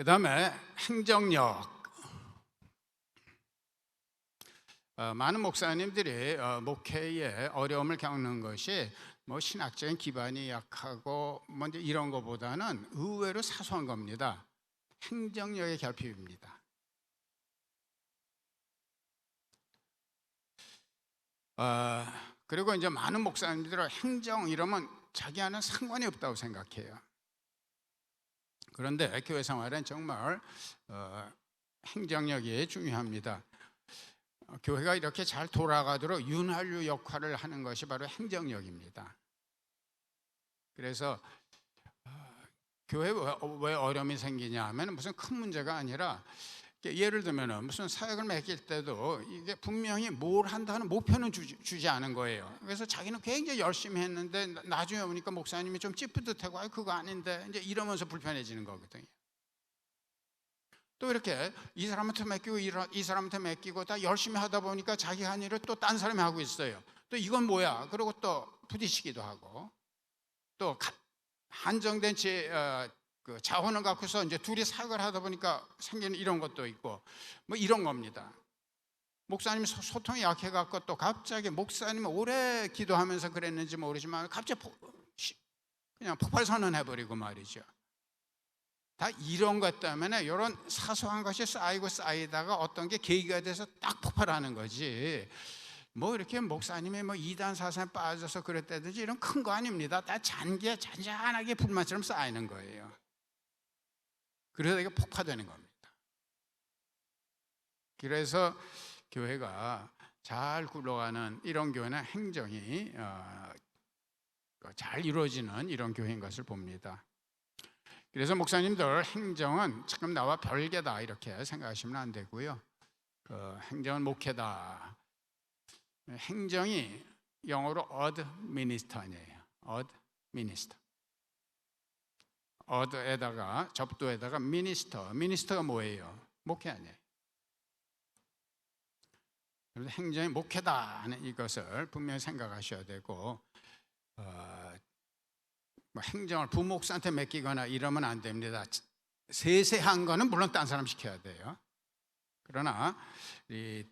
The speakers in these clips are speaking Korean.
그 다음에 행정력. 많은 목사님들이 목회에 어려움을 겪는 것이 뭐 신학적인 기반이 약하고 뭐 이런 것보다는 의외로 사소한 겁니다. 행정력의 결핍입니다. 그리고 이제 많은 목사님들은 행정 이러면 자기와는 상관이 없다고 생각해요. 그런데 교회 생활은 정말 행정력이 중요합니다. 교회가 이렇게 잘 돌아가도록 윤활유 역할을 하는 것이 바로 행정력입니다. 그래서 교회에 왜 어려움이 생기냐 하면 무슨 큰 문제가 아니라, 예를 들면 무슨 사역을 맡길 때도 이게 분명히 뭘 한다는 목표는 주지 않은 거예요. 그래서 자기는 굉장히 열심히 했는데 나중에 오니까 목사님이 좀 찌뿌듯하고 그거 아닌데 이제 이러면서 불편해지는 거거든요. 또 이렇게 이 사람한테 맡기고 이 사람한테 맡기고 다 열심히 하다 보니까 자기 한 일을 또 딴 사람이 하고 있어요. 또 이건 뭐야? 그리고 또 부딪히기도 하고, 또 한정된 그 자원을 갖고서 이제 둘이 사역을 하다 보니까 생기는 이런 것도 있고, 뭐 이런 겁니다. 목사님이 소통이 약해갖고 또 갑자기 목사님이 오래 기도하면서 그랬는지 모르지만 갑자기 그냥 폭발 선언해버리고 말이죠. 다 이런 것 때문에 이런 사소한 것이 쌓이다가 어떤 게 계기가 돼서 딱 폭발하는 거지, 뭐 이렇게 목사님이 뭐 이단 사상에 빠져서 그랬다든지 이런 큰 거 아닙니다. 다 잔잔하게 불만처럼 쌓이는 거예요. 그래서 이게 폭파되는 겁니다. 그래서 교회가 잘 굴러가는 이런 교회는 행정이 잘 이루어지는 이런 교회인 것을 봅니다. 그래서 목사님들 행정은 지금 나와 별개다 이렇게 생각하시면 안 되고요. 행정은 목회다. 행정이 영어로 administration이에요. administer. 어드에다가 접두에다가 미니스터가 뭐예요? 목회 아니에요. 그래서 행정이 목회다 하는 이것을 분명히 생각하셔야 되고, 뭐 행정을 부목사한테 맡기거나 이러면 안 됩니다. 세세한 거는 물론 딴 사람 시켜야 돼요. 그러나 이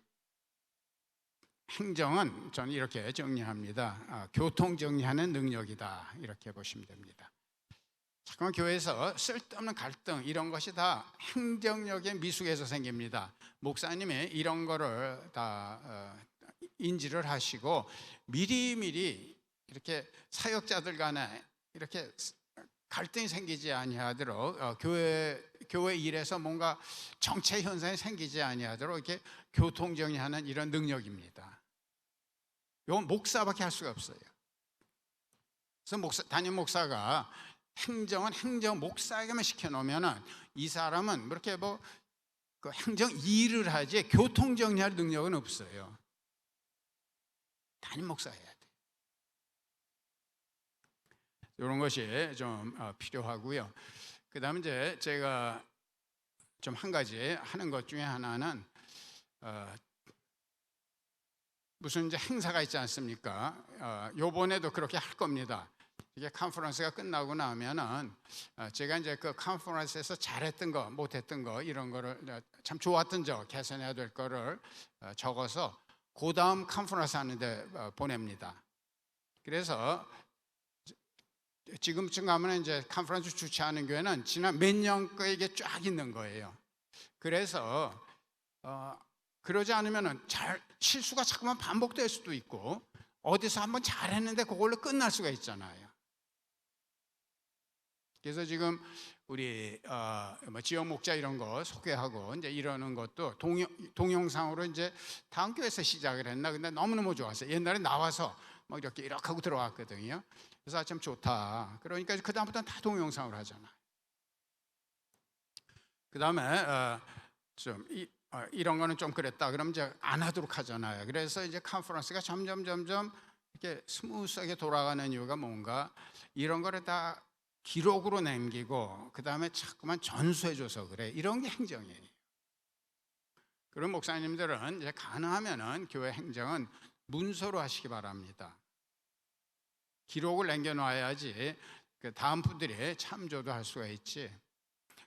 행정은 저는 이렇게 정리합니다. 교통 정리하는 능력이다 이렇게 보시면 됩니다. 잠깐만, 교회에서 쓸데없는 갈등 이런 것이 다 행정력의 미숙에서 생깁니다. 목사님이 이런 거를 다 인지를 하시고 미리미리 이렇게 사역자들 간에 이렇게 갈등이 생기지 아니하도록 교회 일에서 뭔가 정체 현상이 생기지 아니하도록 이렇게 교통 정리하는 이런 능력입니다. 이건 목사밖에 할 수가 없어요. 그래서 담임 목사가 행정은 행정 목사에게만 시켜놓으면은 이 사람은 그렇게 그 행정 일을 하지 교통 정리할 능력은 없어요. 담임 목사 해야 돼. 이런 것이 좀 필요하고요. 그 다음에 이제 제가 좀 한 가지 하는 것 중에 하나는 무슨 이제 행사가 있지 않습니까? 요번에도 그렇게 할 겁니다. 이게 컨퍼런스가 끝나고 나면은 제가 이제 그 컨퍼런스에서 잘했던 거, 못했던 거 이런 거를 참 좋았던 점, 개선해야 될 거를 적어서 그 다음 컨퍼런스 하는데 보냅니다. 그래서 지금쯤 가면 이제 컨퍼런스 주최하는 교회는 지난 몇 년 거 이게 쫙 있는 거예요. 그래서 그러지 않으면은 실수가 자꾸만 반복될 수도 있고, 어디서 한번 잘했는데 그걸로 끝날 수가 있잖아요. 그래서 지금 우리 뭐 지역 목자 이런 거 소개하고 이제 이러는 것도 동영상으로 이제 다음 교회에서 시작을 했나, 근데 너무너무 좋았어요. 옛날에 나와서 뭐 이렇게 하고 들어왔거든요. 그래서 참 좋다. 그러니까 그 다음부터는 다 동영상으로 하잖아. 그 다음에 좀 이런 거는 좀 그랬다 그러면 이제 안 하도록 하잖아요. 그래서 이제 컨퍼런스가 점점 이렇게 스무스하게 돌아가는 이유가 뭔가, 이런 거를 다 기록으로 남기고 그 다음에 자꾸만 전수해줘서 그래. 이런 게 행정이에요. 그런 목사님들은 이제 가능하면은 교회 행정은 문서로 하시기 바랍니다. 기록을 남겨놔야지 그 다음 분들이 참조도 할 수가 있지.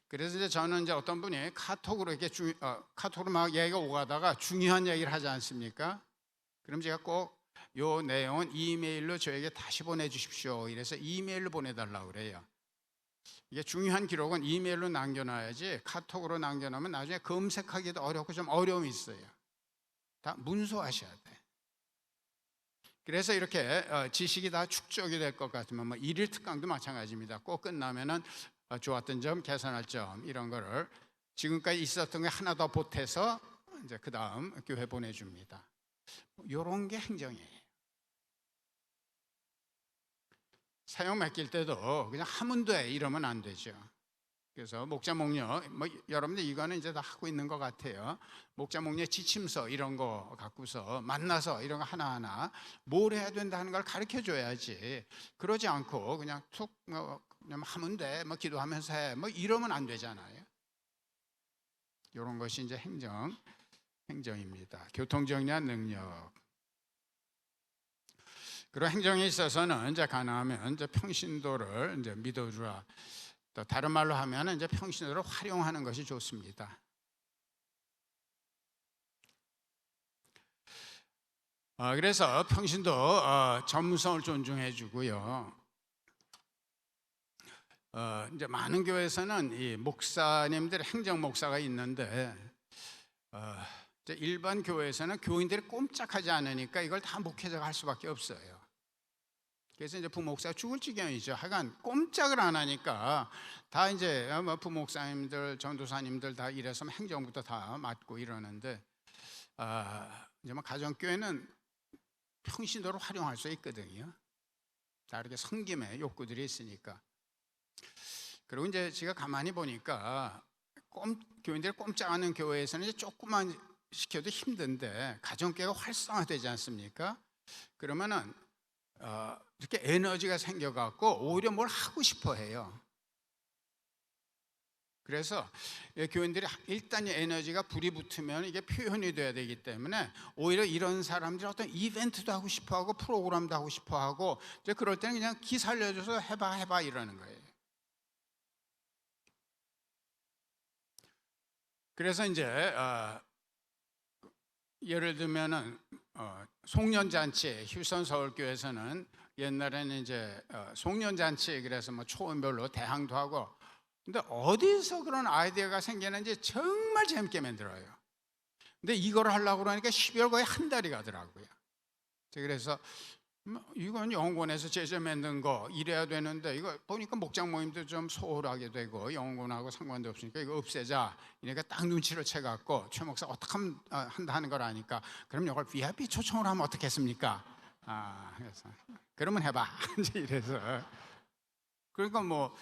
그래서 이제 저는 이제 어떤 분이 카톡으로 이렇게 카톡으로 막 얘기가 오가다가 중요한 얘기를 하지 않습니까? 그럼 제가 꼭 요 내용은 이메일로 저에게 다시 보내주십시오. 이래서 이메일로 보내달라고 그래요. 이게 중요한 기록은 이메일로 남겨놔야지 카톡으로 남겨놓으면 나중에 검색하기도 어렵고 좀 어려움이 있어요. 다 문서하셔야 돼. 그래서 이렇게 지식이 다 축적이 될 것 같으면 뭐 일일 특강도 마찬가지입니다. 꼭 끝나면은 좋았던 점, 개선할 점 이런 거를 지금까지 있었던 게 하나 더 보태서 이제 그 다음 교회 보내줍니다. 이런 게 행정이에요. 사용 맡길 때도 그냥 하면 돼 이러면 안 되죠. 그래서 목자 목녀 뭐 여러분들 이거는 이제 다 하고 있는 것 같아요. 목자 목녀 지침서 이런 거 갖고서 만나서 이런 거 하나하나 뭘 해야 된다는 걸 가르쳐 줘야지. 그러지 않고 그냥 툭 그냥 하면 돼, 뭐 기도하면서 해, 뭐 이러면 안 되잖아요. 이런 것이 이제 행정입니다. 교통정리한 능력. 그리고 행정에 있어서는 이제 가능하면 이제 평신도를 이제 믿어주라. 또 다른 말로 하면 이제 평신도를 활용하는 것이 좋습니다. 그래서 평신도 전문성을 존중해주고요. 이제 많은 교회에서는 이 목사님들 행정 목사가 있는데 이제 일반 교회에서는 교인들이 꼼짝하지 않으니까 이걸 다 목회자가 할 수밖에 없어요. 그래서 이제 부목사가 죽을 지경이죠. 하여간 꼼짝을 안 하니까 다 이제 뭐 부목사님들, 전도사님들 다 이래서 행정부터 다 맡고 이러는데 이제 뭐 가정교회는 평신도를 활용할 수 있거든요. 다 이렇게 섬김의 욕구들이 있으니까. 그리고 이제 제가 가만히 보니까 교인들이 꼼짝하는 교회에서는 이제 조금만 시켜도 힘든데 가정교회가 활성화되지 않습니까? 그러면은 이렇게 에너지가 생겨갖고 오히려 뭘 하고 싶어 해요. 그래서 교인들이 일단 에너지가 불이 붙으면 이게 표현이 돼야 되기 때문에 오히려 이런 사람들이 어떤 이벤트도 하고 싶어하고 프로그램도 하고 싶어하고 이제 그럴 때는 그냥 기 살려줘서 해봐 이러는 거예요. 그래서 이제 예를 들면은 송년잔치 휴선 서울교회에서는 옛날에는 이제 송년잔치 그래서 뭐 초원별로 대항도 하고 근데 어디서 그런 아이디어가 생기는지 정말 재밌게 만들어요. 근데 이걸 하려고 그러니까 12월 거의 한 달이 가더라고요. 그래서 이건 영원에서 제자 만든 거 이래야 되는데 이거 보니까 목장 모임도 좀 소홀하게 되고 영원하고 상관도 없으니까 이거 없애자. 그러니까 딱 눈치를 채갖고 최 목사 어떻게 하면 한다 하는 걸 아니까 그럼 이걸 VIP 초청을 하면 어떻겠습니까? 그래서 그러면 해봐. 이제 이래서 그러니까 뭐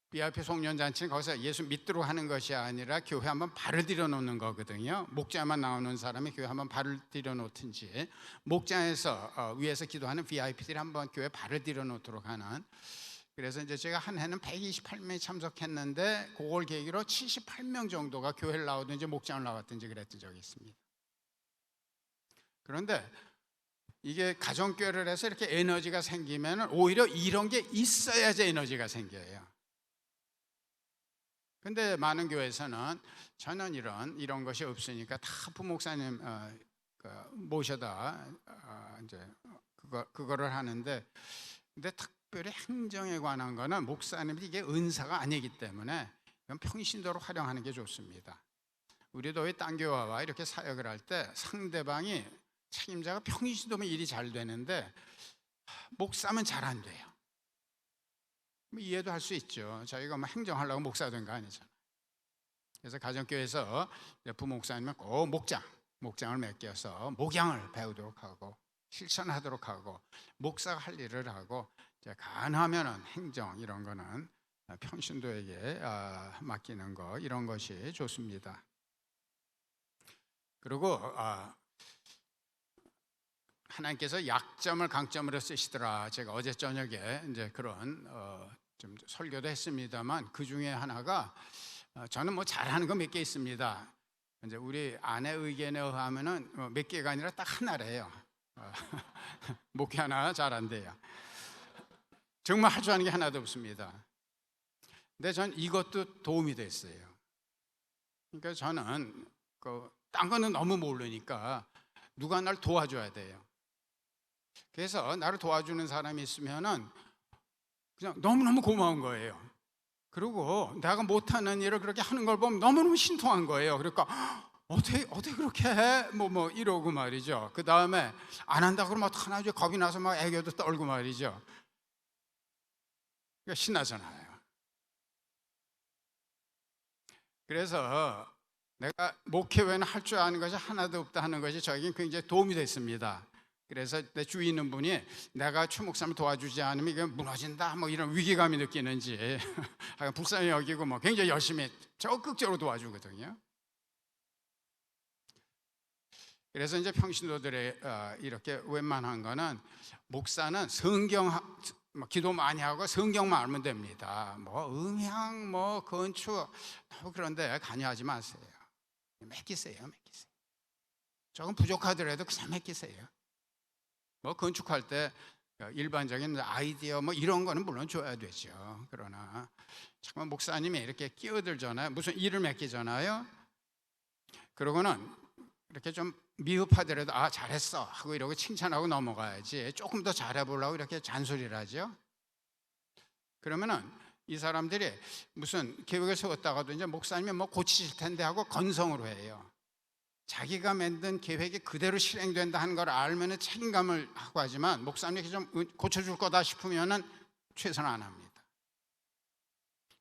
VIP 송년잔치는 거기서 예수 믿도록 하는 것이 아니라 교회 한번 발을 들여놓는 거거든요. 목장만 나오는 사람이 교회 한번 발을 들여놓든지 목장에서 위에서 기도하는 VIP들이 한번 교회 발을 들여놓도록 하는. 그래서 이제 제가 한 해는 128명이 참석했는데 그걸 계기로 78명 정도가 교회를 나오든지 목장을 나왔든지 그랬던 적이 있습니다. 그런데 이게 가정교회를 해서 이렇게 에너지가 생기면 오히려 이런 게 있어야지 에너지가 생겨요. 근데 많은 교회에서는 저는 이런 것이 없으니까 다 부목사님 모셔다 이제 그거를 하는데 근데 특별히 행정에 관한 거는 목사님이 이게 은사가 아니기 때문에 평신도로 활용하는 게 좋습니다. 우리도 딴 교회와 이렇게 사역을 할 때 상대방이 책임자가 평신도면 일이 잘 되는데 목사면 잘 안 돼요. 이해도 할 수 있죠. 자기가 뭐 행정하려고 목사 된 거 아니잖아요. 그래서 가정교회에서 부목사님은 꼭 목장을 맡겨서 목양을 배우도록 하고 실천하도록 하고 목사가 할 일을 하고 가능하면은 행정 이런 거는 평신도에게 맡기는 거 이런 것이 좋습니다. 그리고 하나님께서 약점을 강점으로 쓰시더라. 제가 어제 저녁에 이제 그런 좀 설교도 했습니다만 그 중에 하나가 저는 뭐 잘하는 거 몇 개 있습니다. 이제 우리 아내 의견에 의하면은 몇 개가 아니라 딱 하나래요. 목회 하나 잘한대요. 정말 할 줄 아는 게 하나도 없습니다. 근데 전 이것도 도움이 됐어요. 그러니까 저는 딴 거는 너무 모르니까 누가 날 도와줘야 돼요. 그래서 나를 도와주는 사람이 있으면은 그냥 너무너무 고마운 거예요. 그리고 내가 못하는 일을 그렇게 하는 걸 보면 너무너무 신통한 거예요. 그러니까 어떻게 그렇게 해? 뭐 이러고 말이죠. 그 다음에 안 한다 그러면 어떡하나 겁이 나서 막 애교도 떨고 말이죠. 그러니까 신나잖아요. 그래서 내가 목회 외에는 할 줄 아는 것이 하나도 없다 하는 것이 저에겐 굉장히 도움이 됐습니다. 그래서 내 주위 있는 분이 내가 추 목사님을 도와주지 않으면 이게 무너진다 뭐 이런 위기감이 느끼는지 불쌍히 여기고 뭐 굉장히 열심히 적극적으로 도와주거든요. 그래서 이제 평신도들의 이렇게 웬만한 거는 목사는 성경 기도 많이 하고 성경만 알면 됩니다. 뭐 음향 뭐 건축 그런데 관여하지 마세요. 맡기세요. 조금 부족하더라도 그냥 맡기세요. 뭐 건축할 때 일반적인 아이디어 뭐 이런 거는 물론 줘야 되죠. 그러나 잠깐 목사님이 이렇게 끼어들잖아요. 무슨 일을 맡기잖아요. 그러고는 이렇게 좀 미흡하더라도 잘했어 하고 이러고 칭찬하고 넘어가야지. 조금 더 잘해보려고 이렇게 잔소리를 하죠. 그러면은 이 사람들이 무슨 계획을 세웠다가도 이제 목사님이 뭐 고치실 텐데 하고 건성으로 해요. 자기가 만든 계획이 그대로 실행된다 하는 걸 알면은 책임감을 하고 하지만 목사님이 좀 고쳐줄 거다 싶으면은 최선을 안 합니다.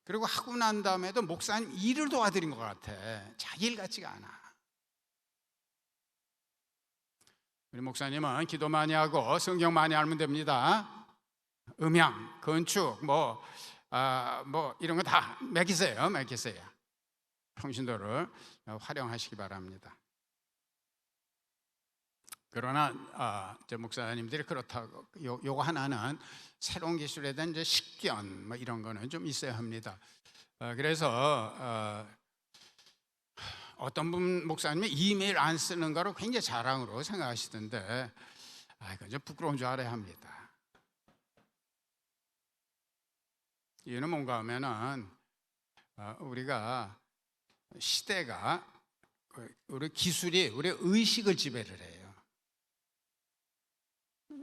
그리고 하고 난 다음에도 목사님 일을 도와드린 것 같아. 자기 일 같지가 않아. 우리 목사님은 기도 많이 하고 성경 많이 알면 됩니다. 음향, 건축, 뭐 이런 거 다 맡기세요. 평신도를 활용하시기 바랍니다. 그러나 저 목사님들이 그렇다고 요거 하나는 새로운 기술에 대한 이제 식견 뭐 이런 거는 좀 있어야 합니다. 그래서 어떤 분 목사님이 이메일 안 쓰는 거로 굉장히 자랑으로 생각하시던데 이건 좀 부끄러운 줄 알아야 합니다. 이유는 뭔가 하면은 우리가 시대가 우리 기술이 우리 의식을 지배를 해요.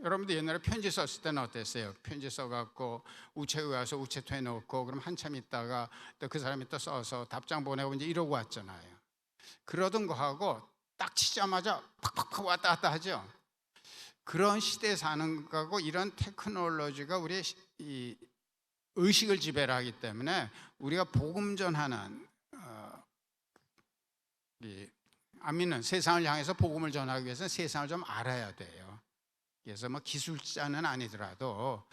여러분들 옛날에 편지 썼을 때는 어땠어요? 편지 써갖고 우체국에 와서 우체통에 넣고 그럼 한참 있다가 또 그 사람이 또 써서 답장 보내고 이제 이러고 왔잖아요. 그러던 거하고 딱 치자마자 팍팍팍 왔다 갔다 하죠. 그런 시대에 사는 거고 이런 테크놀로지가 우리의 이 의식을 지배를 하기 때문에 우리가 복음 전하는 안 믿는 세상을 향해서 복음을 전하기 위해서는 세상을 좀 알아야 돼요. 그래서 뭐 기술자는 아니더라도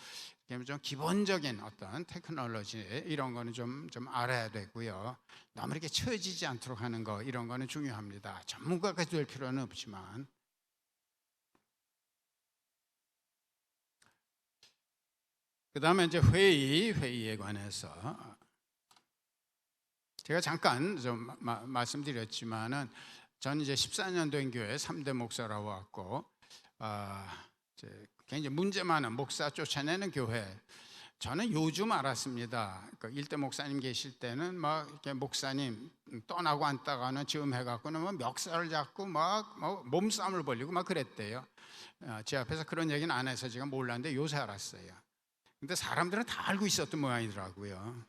좀 기본적인 어떤 테크놀로지 이런 거는 좀 알아야 되고요. 너무 이렇게 처지지 않도록 하는 거 이런 거는 중요합니다. 전문가가 될 필요는 없지만. 그 다음에 이제 회의에 관해서 제가 잠깐 좀 말씀드렸지만은 저는 이제 14년 된 교회 3대 목사라고 왔고 굉장히 문제 많은 목사 쫓아내는 교회. 저는 요즘 알았습니다. 일대 목사님 계실 때는 막 이렇게 목사님 떠나고 앉다가는 즈음 해갖고는 뭐 멱살을 잡고 막 몸싸움을 벌이고 막 그랬대요. 제 앞에서 그런 얘기는 안 해서 제가 몰랐는데 요새 알았어요. 근데 사람들은 다 알고 있었던 모양이더라고요.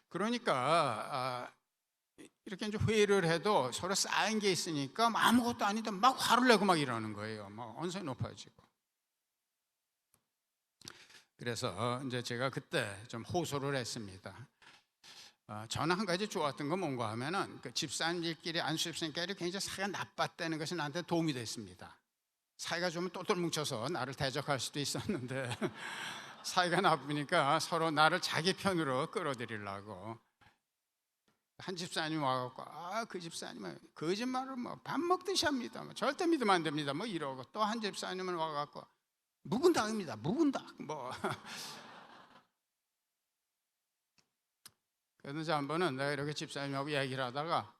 그러니까 이렇게 이제 회의를 해도 서로 쌓인 게 있으니까 아무것도 아닌데 막 화를 내고 막 이러는 거예요. 막 언성이 높아지고. 그래서 이제 제가 그때 좀 호소를 했습니다. 저는 한 가지 좋았던 건 뭔가 하면은 그 집사님들끼리 안수집사님끼리 굉장히 사이가 나빴다는 것이 나한테 도움이 됐습니다. 사이가 좀 똘똘 뭉쳐서 나를 대적할 수도 있었는데 사이가 나쁘니까 서로 나를 자기 편으로 끌어들이려고. 한 집사님 와갖고 그 집사님은 거짓말을 뭐 밥 먹듯이 합니다. 절대 믿으면 안 됩니다. 뭐 이러고 또 한 집사님은 와갖고 묵은 닭입니다. 묵은 닭 뭐. 그래서 한 번은 내가 이렇게 집사님하고 얘기를 하다가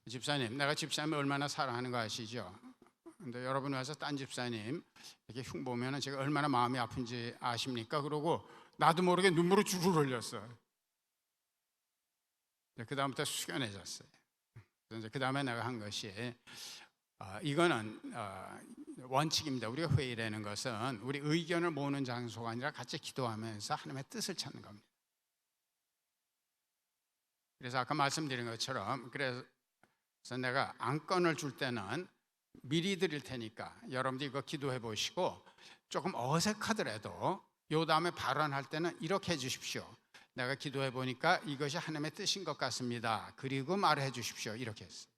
집사님, 내가 집사님을 얼마나 사랑하는 거 아시죠? 근데 여러분 와서 딴 집사님 이렇게 흉보면은 제가 얼마나 마음이 아픈지 아십니까? 그러고 나도 모르게 눈물을 주르르 흘렸어. 그 다음부터 숙연해졌어요. 그래서 그 다음에 내가 한 것이 이거는 원칙입니다. 우리가 회의라는 것은 우리 의견을 모으는 장소가 아니라 같이 기도하면서 하나님의 뜻을 찾는 겁니다. 그래서 아까 말씀드린 것처럼 그래서 내가 안건을 줄 때는 미리 드릴 테니까 여러분들 이거 기도해 보시고 조금 어색하더라도 요 다음에 발언할 때는 이렇게 해 주십시오. 내가 기도해 보니까 이것이 하나님의 뜻인 것 같습니다. 그리고 말해 주십시오. 이렇게 했어요.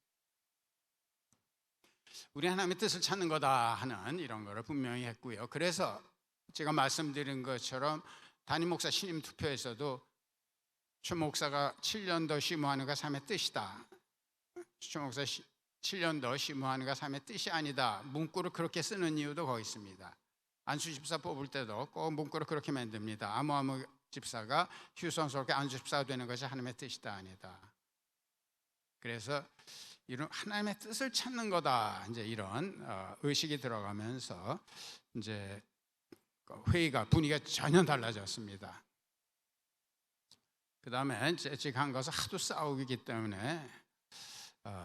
우리 하나님의 뜻을 찾는 거다 하는 이런 거를 분명히 했고요. 그래서 제가 말씀드린 것처럼 담임 목사 신임 투표에서도 최 목사가 7년 더 심호하는 가 삶의 뜻이다. 최 목사 7년 더 심호하는 가 삶의 뜻이 아니다. 문구를 그렇게 쓰는 이유도 거기 있습니다. 안수 집사 뽑을 때도 꼭 문구를 그렇게 만듭니다. 아무 집사가 휴선스럽게 안수 집사가 되는 것이 하나님의 뜻이다 아니다. 그래서 이런 하나님의 뜻을 찾는 거다. 이제 이런 의식이 들어가면서 이제 회의가 분위기가 전혀 달라졌습니다. 그 다음에 재직한 것은 하도 싸우기 때문에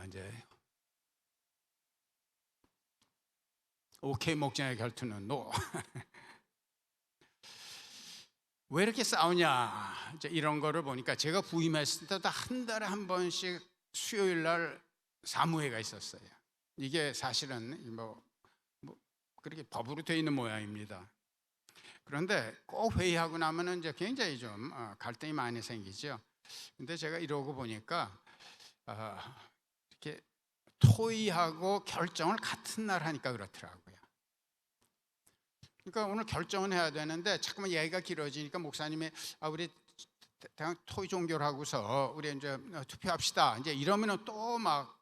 이제 오케이 목장의 결투는 노. 왜 이렇게 싸우냐 이제 이런 거를 보니까 제가 부임했을 때도 한 달에 한 번씩 수요일 날 사무회가 있었어요. 이게 사실은 뭐 그렇게 법으로 되어 있는 모양입니다. 그런데 꼭 회의하고 나면은 이제 굉장히 좀 갈등이 많이 생기죠. 근데 제가 이러고 보니까 이렇게 토의하고 결정을 같은 날 하니까 그렇더라고요. 그러니까 오늘 결정은 해야 되는데 자꾸만 얘기가 길어지니까 목사님이 우리 토의 종교를 하고서 우리 이제 투표합시다. 이제 이러면은 또 막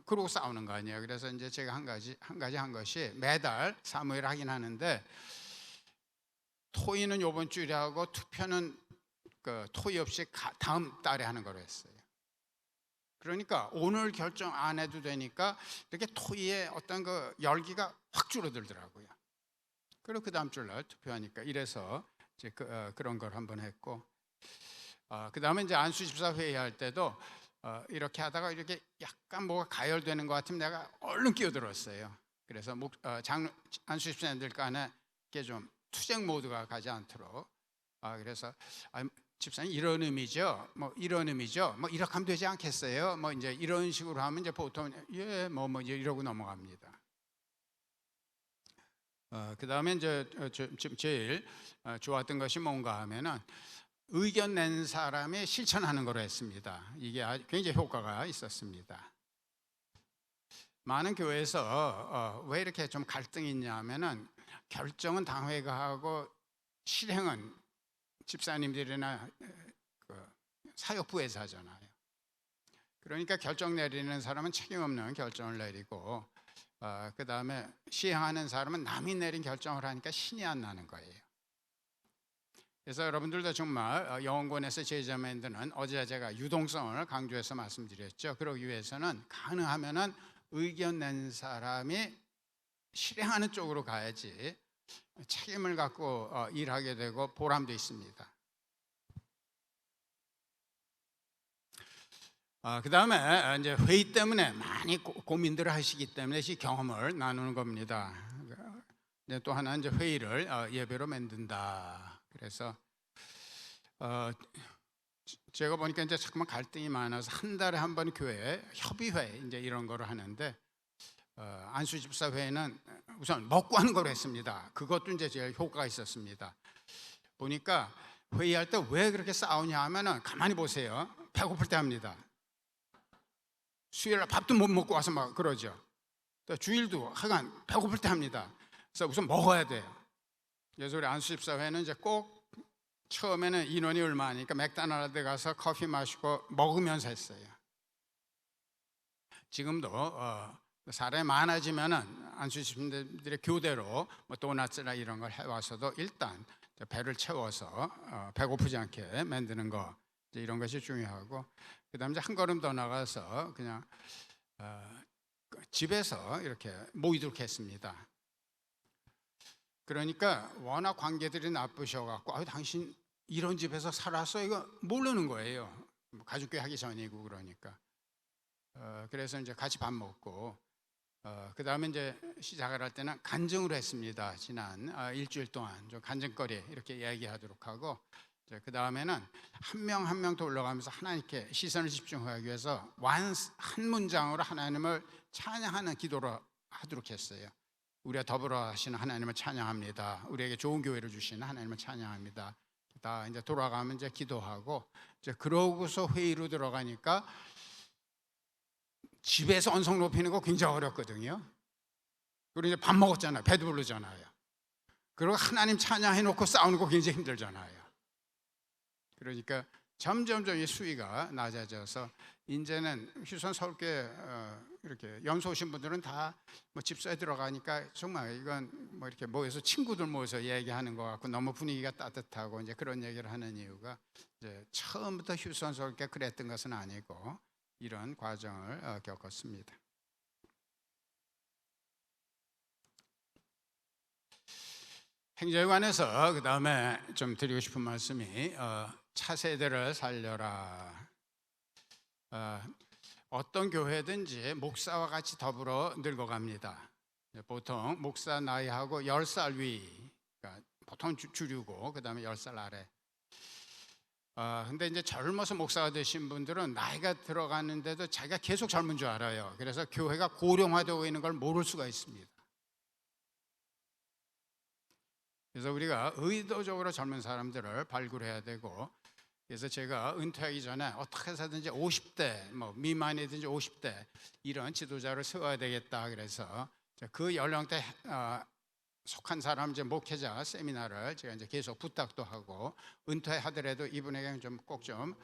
그러고 싸우는 거 아니에요. 그래서 이제 제가 한 가지 한 것이 매달 사무회를 하긴 하는데 토의는 이번 주에 하고 투표는 그 토의 없이 다음 달에 하는 거로 했어요. 그러니까 오늘 결정 안 해도 되니까 이렇게 토의의 어떤 그 열기가 확 줄어들더라고요. 그리고 그 다음 주날 투표하니까 이래서 이제 그런 걸 한번 했고, 그 다음에 이제 안수 집사 회의할 때도 이렇게 하다가 이렇게 약간 뭐가 가열되는 것 같으면 내가 얼른 끼어들었어요. 그래서 안수 집사님들 간에 이게 좀 투쟁 모드가 가지 않도록 그래서 집사님 이런 의미죠. 뭐 이런 의미죠. 뭐 이렇게 하면 되지 않겠어요? 뭐 이제 이런 식으로 하면 이제 보통 뭐 이제 이러고 넘어갑니다. 그 다음에 이제 제일 좋았던 것이 뭔가 하면은 의견 낸 사람이 실천하는 거로 했습니다. 이게 굉장히 효과가 있었습니다. 많은 교회에서 왜 이렇게 좀 갈등이 있냐면은 결정은 당회가 하고 실행은 집사님들이나 사역부에서 하잖아요. 그러니까 결정 내리는 사람은 책임 없는 결정을 내리고 그 다음에 시행하는 사람은 남이 내린 결정을 하니까 신이 안 나는 거예요. 그래서 여러분들도 정말 영원권에서 제자 만드는 어제 제가 유동성을 강조해서 말씀드렸죠. 그러기 위해서는 가능하면은 의견 낸 사람이 실행하는 쪽으로 가야지 책임을 갖고 일하게 되고 보람도 있습니다. 그 다음에 이제 회의 때문에 많이 고민들을 하시기 때문에 이 경험을 나누는 겁니다. 또 하나 이제 회의를 예배로 만든다. 그래서 제가 보니까 이제 자꾸만 갈등이 많아서 한 달에 한 번 교회 협의회 이제 이런 거를 하는데 안수 집사 회의는 우선 먹고 하는 걸로 했습니다. 그것도 이제 제일 효과가 있었습니다. 보니까 회의할 때 왜 그렇게 싸우냐 하면은 가만히 보세요. 배고플 때 합니다. 수요일날 밥도 못 먹고 와서 막 그러죠. 또 주일도 하여간 배고플 때 합니다. 그래서 우선 먹어야 돼요. 그래서 우리 안수 집사 회는 이제 꼭 처음에는 인원이 얼마니까 맥도날드 가서 커피 마시고 먹으면서 했어요. 지금도 사람이 많아지면은 안수 집사님들의 교대로 뭐 도넛이나 이런 걸 해와서도 일단 배를 채워서 배고프지 않게 만드는 거 이런 것이 중요하고, 그다음에 한 걸음 더 나가서 그냥 집에서 이렇게 모이도록 했습니다. 그러니까 워낙 관계들이 나쁘셔갖고 당신 이런 집에서 살았어? 이거 모르는 거예요. 가족교회 하기 전이고 그러니까. 그래서 이제 같이 밥 먹고 그 다음에 이제 시작을 할 때는 간증을 했습니다. 지난 일주일 동안 좀 간증거리 이렇게 이야기하도록 하고, 그 다음에는 한 명 한 명 더 올라가면서 하나님께 시선을 집중하기 위해서 한 문장으로 하나님을 찬양하는 기도를 하도록 했어요. 우리가 더불어 하시는 하나님을 찬양합니다. 우리에게 좋은 교회를 주시는 하나님을 찬양합니다. 다 이제 돌아가면 이제 기도하고, 이제 그러고서 회의로 들어가니까 집에서 언성 높이는 거 굉장히 어렵거든요. 그리고 이제 밥 먹었잖아요. 배도 부르잖아요. 그리고 하나님 찬양해 놓고 싸우는 거 굉장히 힘들잖아요. 그러니까 점점 이 수위가 낮아져서 이제는 휴선 서울교회 이렇게 연수 오신 분들은 다 뭐 집사에 들어가니까 정말 이건 뭐 이렇게 모여서 친구들 모여서 얘기하는 것 같고 너무 분위기가 따뜻하고 이제 그런 얘기를 하는 이유가, 이제 처음부터 휴선 서울교회 그랬던 것은 아니고 이런 과정을 겪었습니다. 행정에 관해서 그 다음에 좀 드리고 싶은 말씀이 차세대를 살려라. 어떤 교회든지 목사와 같이 더불어 늙어갑니다. 보통 목사 나이하고 10살 위, 그러니까 보통 주류고 그 다음에 10살 아래. 근데 이제 젊어서 목사가 되신 분들은 나이가 들어가는데도 자기가 계속 젊은 줄 알아요. 그래서 교회가 고령화되고 있는 걸 모를 수가 있습니다. 그래서 우리가 의도적으로 젊은 사람들을 발굴해야 되고, 그래서 제가 은퇴하기 전에 어떻게 해서든지 50대 뭐 미만이든지 50대 이런 지도자를 세워야 되겠다. 그래서 그 연령대 속한 사람 이제 목회자 세미나를 제가 이제 계속 부탁도 하고, 은퇴하더라도 이분에게 좀 꼭 좀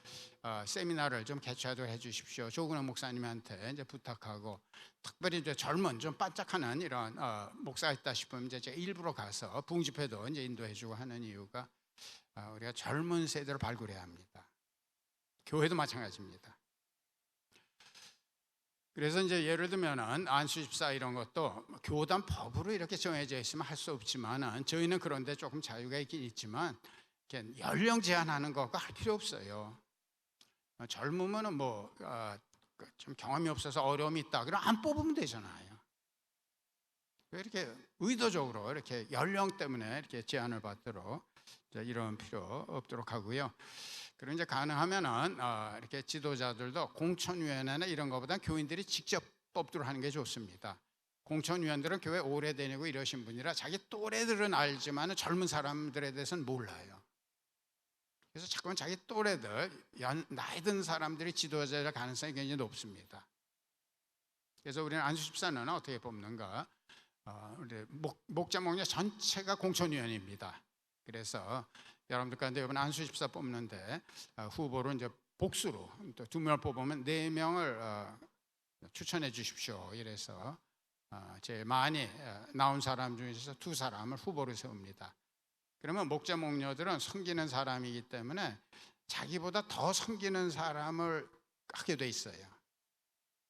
세미나를 좀 개최하도록 해주십시오. 조근호 목사님한테 이제 부탁하고, 특별히 이제 젊은 좀 반짝하는 이런 목사가 있다 싶으면 이제 제가 일부러 가서 부흥집회도 이제 인도해주고 하는 이유가, 우리가 젊은 세대를 발굴해야 합니다. 교회도 마찬가지입니다. 그래서 이제 예를 들면은 안수집사 이런 것도 교단 법으로 이렇게 정해져 있으면 할 수 없지만은, 저희는 그런데 조금 자유가 있긴 있지만 연령 제한하는 것과 할 필요 없어요. 젊으면은 뭐 좀 경험이 없어서 어려움이 있다, 그럼 안 뽑으면 되잖아요. 이렇게 의도적으로 이렇게 연령 때문에 이렇게 제한을 받도록 이런 필요 없도록 하고요. 그리고 이제 가능하면은 이렇게 지도자들도 공천위원회나 이런 것보다 교인들이 직접 뽑도록 하는 게 좋습니다. 공천위원들은 교회 오래 다니고 이러신 분이라 자기 또래들은 알지만 젊은 사람들에 대해서는 몰라요. 그래서 자꾸만 자기 또래들, 나이 든 사람들이 지도자 될 가능성이 굉장히 높습니다. 그래서 우리는 안수집사는 어떻게 뽑는가? 우리 목자 목녀 전체가 공천위원입니다. 그래서 여러분들 가운데 이번 안수집사 뽑는데 후보로 이제 복수로 또 2명을 뽑으면 4명을 추천해 주십시오. 이래서 제일 많이 나온 사람 중에서 2사람을 후보로 세웁니다. 그러면 목자 목녀들은 섬기는 사람이기 때문에 자기보다 더 섬기는 사람을 하게 돼 있어요.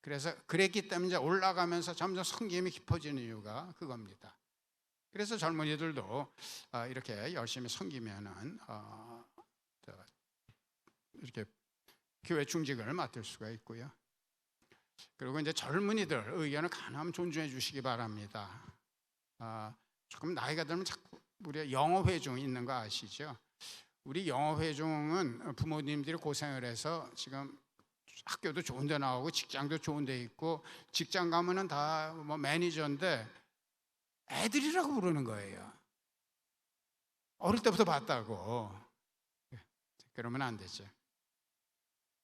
그래서 그랬기 때문에 올라가면서 점점 섬김이 깊어지는 이유가 그겁니다. 그래서 젊은이들도 이렇게 열심히 섬기면은 이렇게 교회 중직을 맡을 수가 있고요. 그리고 이제 젊은이들 의견을 가능하면 존중해 주시기 바랍니다. 조금 나이가 들면 자꾸 우리 영어회중 있는 거 아시죠? 우리 영어회중은 부모님들이 고생을 해서 지금 학교도 좋은 데 나오고 직장도 좋은 데 있고, 직장 가면은 다 뭐 매니저인데 애들이라고 부르는 거예요. 어릴 때부터 봤다고. 그러면 안 되죠.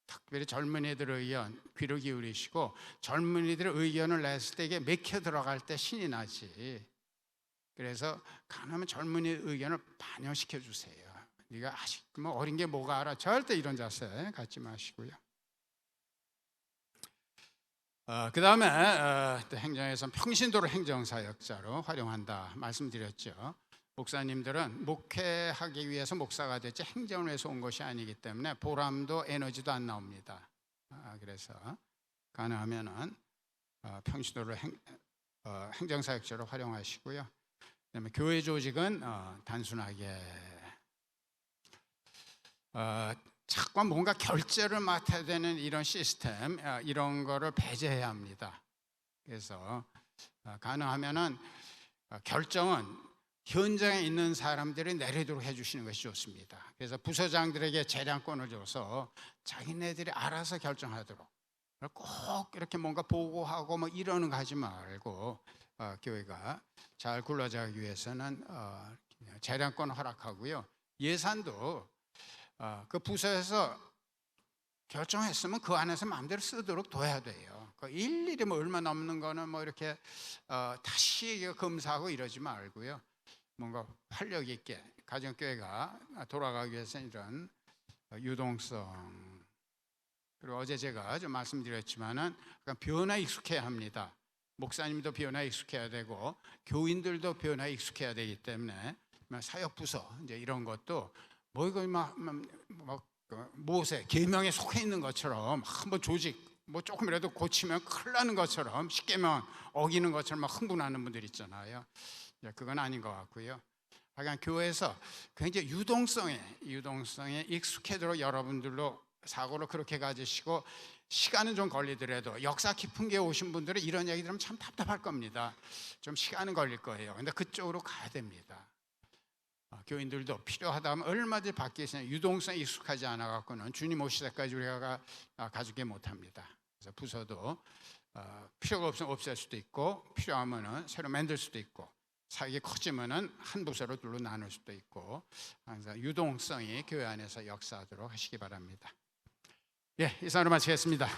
특별히 젊은이들의 의견 귀를 기울이시고, 젊은이들의 의견을 냈을 때 이게 맥혀 들어갈 때 신이 나지. 그래서 가능하면 젊은이 의견을 반영시켜 주세요. 네가 아직 뭐 어린 게 뭐가 알아. 절대 이런 자세 갖지 마시고요. 그 다음에 행정에서는 평신도를 행정사역자로 활용한다 말씀드렸죠. 목사님들은 목회하기 위해서 목사가 됐지 행정을 위해서 온 것이 아니기 때문에 보람도 에너지도 안 나옵니다. 그래서 가능하면은 평신도를 행정사역자로 활용하시고요. 그다음에 교회 조직은 단순하게 자꾸 뭔가 결제를 맡아야 되는 이런 시스템, 이런 거를 배제해야 합니다. 그래서 가능하면은 결정은 현장에 있는 사람들이 내리도록 해주시는 것이 좋습니다. 그래서 부서장들에게 재량권을 줘서 자기네들이 알아서 결정하도록, 꼭 이렇게 뭔가 보고하고 뭐 이러는 거 하지 말고 교회가 잘 굴러가기 위해서는 재량권 허락하고요. 예산도 그 부서에서 결정했으면 그 안에서 마음대로 쓰도록 둬야 돼요. 그 일일이 뭐 얼마 넘는 거는 뭐 이렇게 다시 검사하고 이러지 말고요. 뭔가 활력 있게 가정교회가 돌아가기 위해서 이런 유동성, 그리고 어제 제가 좀 말씀드렸지만은 변화에 익숙해야 합니다. 목사님도 변화에 익숙해야 되고 교인들도 변화에 익숙해야 되기 때문에 사역부서 이제 이런 것도 뭐 이거 막 모세 계명에 속해 있는 것처럼 한번 조직 뭐 조금이라도 고치면 큰일 나는 것처럼, 십계명 어기는 것처럼 막 흥분하는 분들 있잖아요. 그건 아닌 것 같고요. 하여간 교회에서 굉장히 유동성에 익숙해도록 여러분들로 사고를 그렇게 가지시고, 시간은 좀 걸리더라도 역사 깊은 게 오신 분들은 이런 얘기 들으면 참 답답할 겁니다. 좀 시간은 걸릴 거예요. 근데 그쪽으로 가야 됩니다. 교인들도 필요하다면 얼마든지 밖에 있으면 유동성에 익숙하지 않아 갖고는 주님 오실 때까지 우리가 가지게 못합니다. 그래서 부서도 필요가 없으면 없앨 수도 있고, 필요하면은 새로 만들 수도 있고, 사역이 커지면은 한 부서로 둘로 나눌 수도 있고, 항상 유동성이 교회 안에서 역사하도록 하시기 바랍니다. 예, 이상으로 마치겠습니다.